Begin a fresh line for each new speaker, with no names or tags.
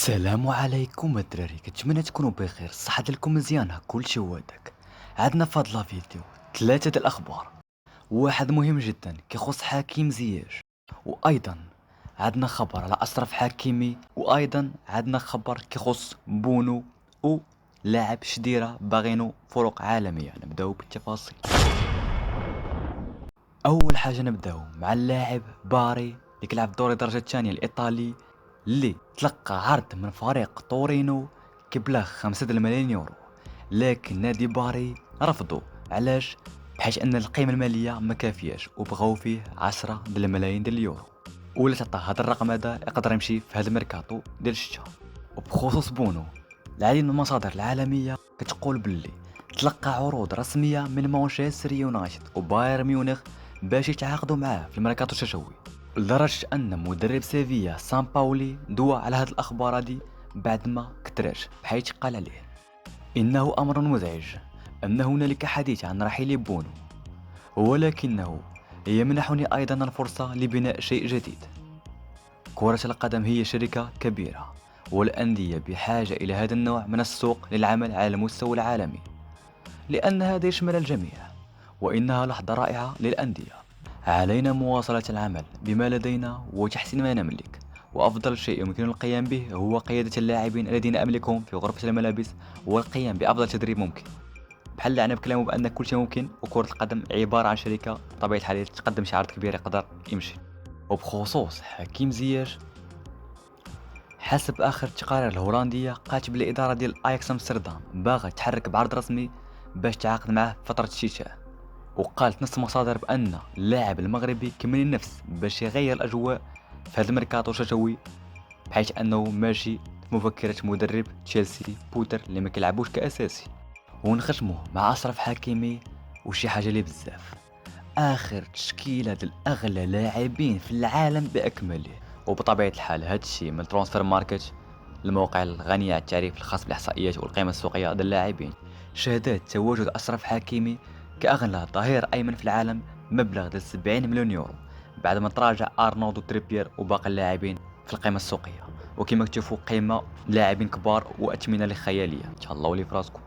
السلام عليكم الدراري، كنتمنى تكونوا بخير. الصحة ديالكم مزيانة، كلشي هو داك. عندنا في هاد لا فيديو ثلاثة د الاخبار، واحد مهم جدا كيخص حكيم زياش، وايضا عندنا خبر على اشرف حكيمي، وايضا عندنا خبر كيخص بونو و لاعب شديرة باغينو فروق عالمية. نبداو بالتفاصيل. اول حاجه نبداو مع اللاعب باري اللي كيلعب في دوري الدرجه الثانيه الايطالي، اللي تلقى عرض من فريق تورينو كبلغ 5 ملايين يورو، لكن نادي باري رفضوا. علاش؟ بحيث ان القيمه الماليه ما كافياش وبغاو فيه 10 ملايين ديال اليورو، ولا تعطى هذا الرقم هذا يقدر يمشي في هذا الميركاتو ديال الشتاء. وبخصوص بونو، العديد من المصادر العالميه كتقول باللي تلقى عروض رسميه من مانشستر يونايتد وبايرن ميونخ باش يتعاقدوا معاه في الميركاتو الشتوي، لدرجه ان مدرب سيفيا سان باولي دوا على هذه الاخبار هذه بعد ما كترات، بحيث قال عليه انه امر مزعج ان هنالك حديث عن رحيل بونو، ولكنه يمنحني ايضا الفرصه لبناء شيء جديد. كرة القدم هي شركة كبيرة، والأندية بحاجة إلى هذا النوع من السوق للعمل على المستوى العالمي، لأن هذا يشمل الجميع، وإنها لحظة رائعة للأندية. علينا مواصلة العمل بما لدينا وتحسين ما نملك، وأفضل شيء يمكن القيام به هو قيادة اللاعبين الذين أملكهم في غرفة الملابس، والقيام بأفضل تدريب ممكن. بحال لعنا بكلامه بأن كل شيء ممكن، وكرة القدم عبارة عن شركة بطبيعة الحال تقدم شي عرض كبير يقدر يمشي. وبخصوص حكيم زياش، حسب اخر التقارير الهولنديه قالت بلي الاداره ديال اياكس امستردام باغا تحرك بعرض رسمي باش تعاقد معاه في فتره الشتاء، وقالت نفس المصادر بان اللاعب المغربي كمل النفس باش يغير الاجواء في هذا الميركاتو الشتوي، بحيث انه ماشي في مفكره مدرب تشيلسي بوتر اللي ما كيلعبوش كاساسي. ونختموا مع اشرف حكيمي وشي حاجه لي بزاف، اخر تشكيله ديال اغلى لاعبين في العالم باكمله. وبطبيعه الحال هذا الشيء من ترانسفير ماركت، الموقع الغني عن التعريف الخاص بالاحصائيات والقيمه السوقيه ديال اللاعبين، شهدت تواجد اشرف حكيمي كاغلى ظهير ايمن في العالم مبلغ ديال 70 مليون يورو، بعد ما تراجع ارنولد وتريبير وباقي اللاعبين في القيمه السوقيه. وكما كتشوفوا قيمه لاعبين كبار واثمنه خياليه. تهلاو لي فراسكم.